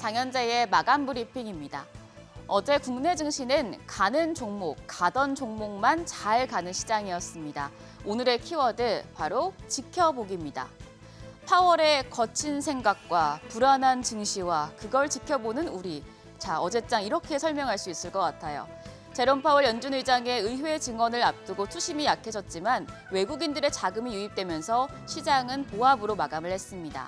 장현재의 마감 브리핑입니다. 어제 국내 증시는 가는 종목, 가던 종목만 잘 가는 시장이었습니다. 오늘의 키워드 바로 지켜보기입니다. 파월의 거친 생각과 불안한 증시와 그걸 지켜보는 우리. 자, 어제장 이렇게 설명할 수 있을 것 같아요. 제롬 파월 연준 의장의 의회 증언을 앞두고 투심이 약해졌지만 외국인들의 자금이 유입되면서 시장은 보합으로 마감을 했습니다.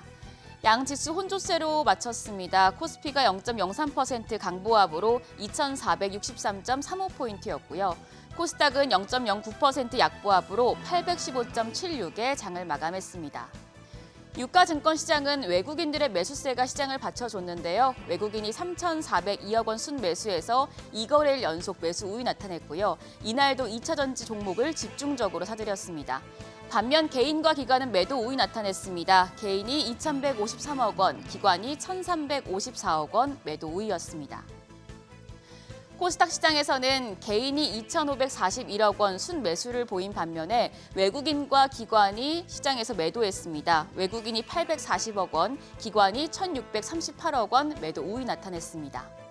양 지수 혼조세로 마쳤습니다. 코스피가 0.03% 강보합으로 2,463.35포인트였고요. 코스닥은 0.09% 약보합으로 815.76에 장을 마감했습니다. 유가증권 시장은 외국인들의 매수세가 시장을 받쳐줬는데요. 외국인이 3,402억 원 순매수해서 2거래일 연속 매수 우위 나타냈고요. 이날도 2차전지 종목을 집중적으로 사들였습니다. 반면 개인과 기관은 매도 우위 나타냈습니다. 개인이 2,153억 원, 기관이 1,354억 원 매도 우위였습니다. 코스닥 시장에서는 개인이 2,541억 원 순매수를 보인 반면에 외국인과 기관이 시장에서 매도했습니다. 외국인이 840억 원, 기관이 1,638억 원 매도 우위 나타냈습니다.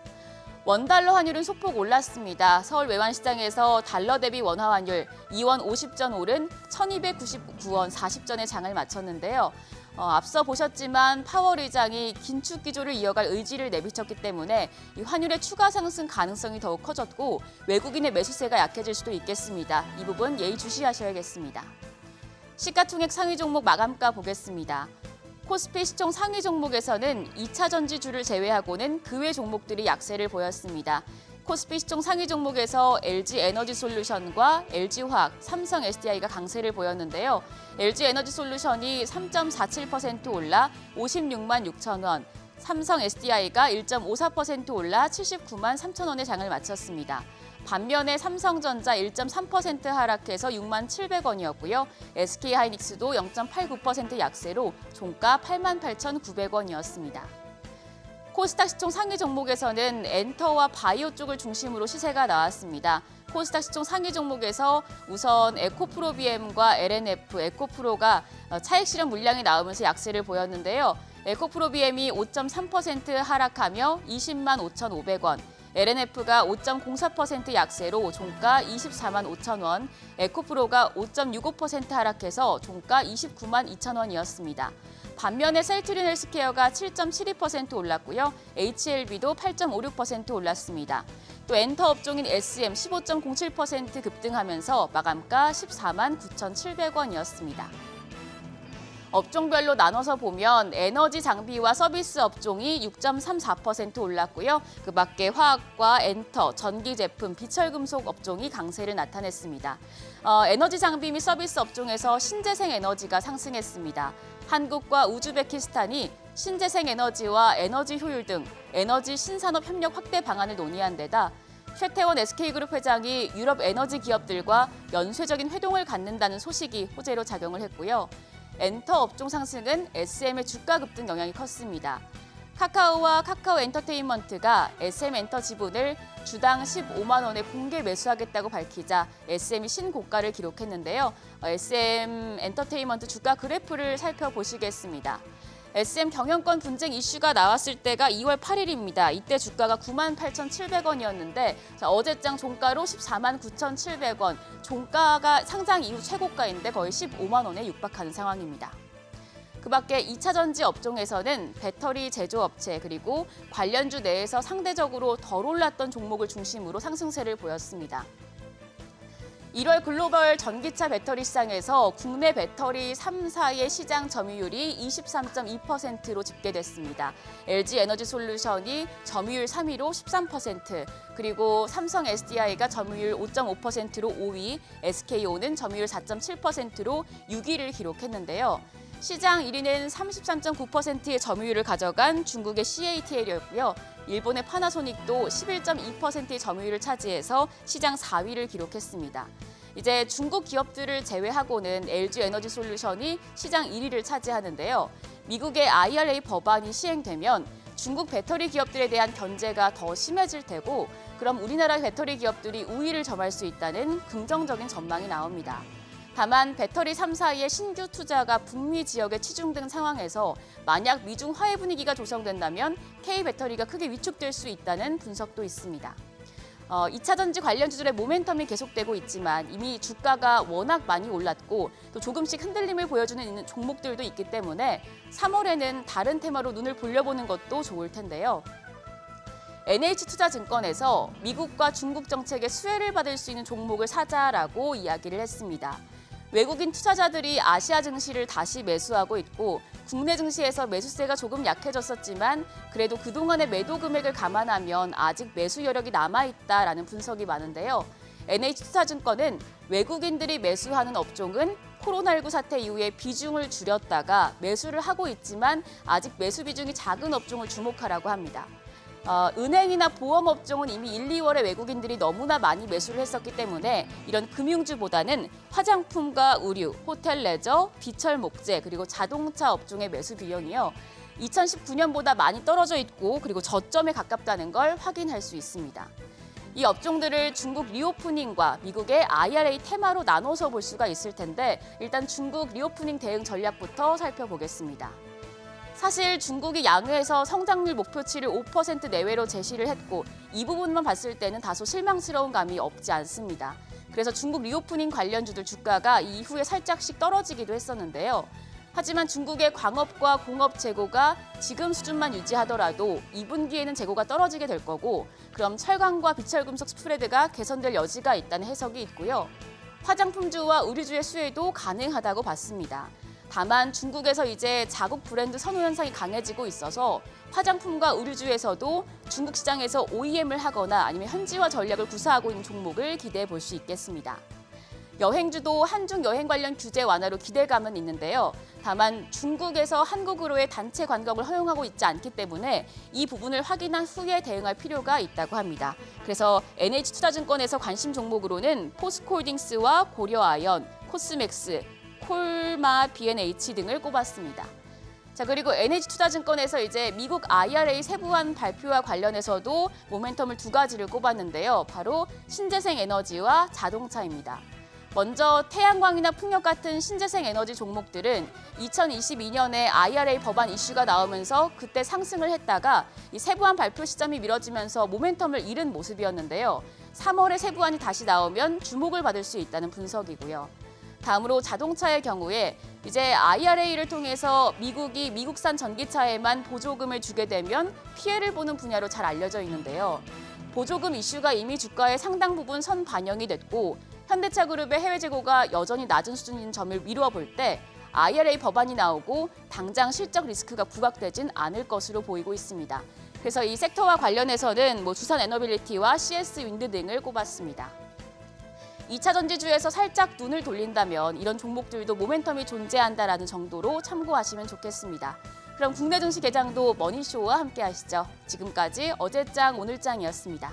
원달러 환율은 소폭 올랐습니다. 서울 외환시장에서 달러 대비 원화 환율 2원 50전 오른 1,299원 40전에 장을 마쳤는데요. 앞서 보셨지만 파월 의장이 긴축 기조를 이어갈 의지를 내비쳤기 때문에 이 환율의 추가 상승 가능성이 더욱 커졌고 외국인의 매수세가 약해질 수도 있겠습니다. 이 부분 예의주시하셔야겠습니다. 시가총액 상위 종목 마감가 보겠습니다. 코스피 시총 상위 종목에서는 2차 전지주를 제외하고는 그 외 종목들이 약세를 보였습니다. 코스피 시총 상위 종목에서 LG 에너지 솔루션과 LG화학, 삼성 SDI가 강세를 보였는데요. LG 에너지 솔루션이 3.47% 올라 56만 6천 원, 삼성 SDI가 1.54% 올라 79만 3천 원의 장을 마쳤습니다. 반면에 삼성전자 1.3% 하락해서 6만 700원이었고요. SK하이닉스도 0.89% 약세로 종가 8만 8,900원이었습니다. 코스닥 시총 상위 종목에서는 엔터와 바이오 쪽을 중심으로 시세가 나왔습니다. 코스닥 시총 상위 종목에서 우선 에코프로비엠과 LNF, 에코프로가 차익 실현 물량이 나오면서 약세를 보였는데요. 에코프로비엠이 5.3% 하락하며 20만 5,500원, LNF가 5.04% 약세로 종가 24만 5천 원, 에코프로가 5.65% 하락해서 종가 29만 2천 원이었습니다. 반면에 셀트린 헬스케어가 7.72% 올랐고요. HLB도 8.56% 올랐습니다. 또 엔터 업종인 SM 15.07% 급등하면서 마감가 14만 9,700원이었습니다. 업종별로 나눠서 보면 에너지 장비와 서비스 업종이 6.34% 올랐고요. 그 밖에 화학과 엔터, 전기 제품, 비철금속 업종이 강세를 나타냈습니다. 에너지 장비 및 서비스 업종에서 신재생 에너지가 상승했습니다. 한국과 우즈베키스탄이 신재생 에너지와 에너지 효율 등 에너지 신산업 협력 확대 방안을 논의한 데다 최태원 SK그룹 회장이 유럽 에너지 기업들과 연쇄적인 회동을 갖는다는 소식이 호재로 작용을 했고요. 엔터 업종 상승은 SM의 주가 급등 영향이 컸습니다. 카카오와 카카오 엔터테인먼트가 SM 엔터 지분을 주당 15만 원에 공개 매수하겠다고 밝히자 SM이 신고가를 기록했는데요. SM 엔터테인먼트 주가 그래프를 살펴보시겠습니다. SM 경영권 분쟁 이슈가 나왔을 때가 2월 8일입니다. 이때 주가가 9만 8,700원이었는데 어제장 종가로 14만 9,700원, 종가가 상장 이후 최고가인데 거의 15만 원에 육박하는 상황입니다. 그 밖에 2차 전지 업종에서는 배터리 제조업체 그리고 관련주 내에서 상대적으로 덜 올랐던 종목을 중심으로 상승세를 보였습니다. 1월 글로벌 전기차 배터리 시장에서 국내 배터리 3사의 시장 점유율이 23.2%로 집계됐습니다. LG 에너지 솔루션이 점유율 3위로 13%, 그리고 삼성 SDI가 점유율 5.5%로 5위, SK온은 점유율 4.7%로 6위를 기록했는데요. 시장 1위는 33.9%의 점유율을 가져간 중국의 CATL이었고요. 일본의 파나소닉도 11.2%의 점유율을 차지해서 시장 4위를 기록했습니다. 이제 중국 기업들을 제외하고는 LG 에너지 솔루션이 시장 1위를 차지하는데요. 미국의 IRA 법안이 시행되면 중국 배터리 기업들에 대한 견제가 더 심해질 테고, 그럼 우리나라 배터리 기업들이 우위를 점할 수 있다는 긍정적인 전망이 나옵니다. 다만 배터리 3사의 신규 투자가 북미 지역에 치중된 상황에서 만약 미중 화해 분위기가 조성된다면 K배터리가 크게 위축될 수 있다는 분석도 있습니다. 2차 전지 관련주들의 모멘텀이 계속되고 있지만 이미 주가가 워낙 많이 올랐고 또 조금씩 흔들림을 보여주는 종목들도 있기 때문에 3월에는 다른 테마로 눈을 돌려보는 것도 좋을 텐데요. NH투자증권에서 미국과 중국 정책의 수혜를 받을 수 있는 종목을 사자라고 이야기를 했습니다. 외국인 투자자들이 아시아 증시를 다시 매수하고 있고 국내 증시에서 매수세가 조금 약해졌었지만 그래도 그동안의 매도 금액을 감안하면 아직 매수 여력이 남아있다라는 분석이 많은데요. NH투자증권은 외국인들이 매수하는 업종은 코로나19 사태 이후에 비중을 줄였다가 매수를 하고 있지만 아직 매수 비중이 작은 업종을 주목하라고 합니다. 은행이나 보험 업종은 이미 1, 2월에 외국인들이 너무나 많이 매수를 했었기 때문에 이런 금융주보다는 화장품과 의류, 호텔 레저, 비철 목재, 그리고 자동차 업종의 매수 비용이요. 2019년보다 많이 떨어져 있고 그리고 저점에 가깝다는 걸 확인할 수 있습니다. 이 업종들을 중국 리오프닝과 미국의 IRA 테마로 나눠서 볼 수가 있을 텐데 일단 중국 리오프닝 대응 전략부터 살펴보겠습니다. 사실 중국이 양회에서 성장률 목표치를 5% 내외로 제시를 했고 이 부분만 봤을 때는 다소 실망스러운 감이 없지 않습니다. 그래서 중국 리오프닝 관련주들 주가가 이후에 살짝씩 떨어지기도 했었는데요. 하지만 중국의 광업과 공업 재고가 지금 수준만 유지하더라도 2분기에는 재고가 떨어지게 될 거고 그럼 철강과 비철금속 스프레드가 개선될 여지가 있다는 해석이 있고요. 화장품주와 의류주의 수혜도 가능하다고 봤습니다. 다만 중국에서 이제 자국 브랜드 선호 현상이 강해지고 있어서 화장품과 의류주에서도 중국 시장에서 OEM을 하거나 아니면 현지화 전략을 구사하고 있는 종목을 기대해 볼 수 있겠습니다. 여행주도 한중 여행 관련 규제 완화로 기대감은 있는데요. 다만 중국에서 한국으로의 단체 관광을 허용하고 있지 않기 때문에 이 부분을 확인한 후에 대응할 필요가 있다고 합니다. 그래서 NH투자증권에서 관심 종목으로는 포스코홀딩스와 고려아연, 코스맥스, 콜마 B&H 등을 꼽았습니다. 자, 그리고 NH투자증권에서 이제 미국 IRA 세부안 발표와 관련해서도 모멘텀을 두 가지를 꼽았는데요. 바로 신재생 에너지와 자동차입니다. 먼저 태양광이나 풍력 같은 신재생 에너지 종목들은 2022년에 IRA 법안 이슈가 나오면서 그때 상승을 했다가 이 세부안 발표 시점이 미뤄지면서 모멘텀을 잃은 모습이었는데요. 3월에 세부안이 다시 나오면 주목을 받을 수 있다는 분석이고요. 다음으로 자동차의 경우에 이제 IRA를 통해서 미국이 미국산 전기차에만 보조금을 주게 되면 피해를 보는 분야로 잘 알려져 있는데요. 보조금 이슈가 이미 주가의 상당 부분 선반영이 됐고 현대차 그룹의 해외 재고가 여전히 낮은 수준인 점을 미루어 볼 때 IRA 법안이 나오고 당장 실적 리스크가 부각되진 않을 것으로 보이고 있습니다. 그래서 이 섹터와 관련해서는 두산 에너빌리티와 CS 윈드 등을 꼽았습니다. 2차 전지주에서 살짝 눈을 돌린다면 이런 종목들도 모멘텀이 존재한다라는 정도로 참고하시면 좋겠습니다. 그럼 국내 증시 개장도 머니쇼와 함께 하시죠. 지금까지 어제장 오늘장이었습니다.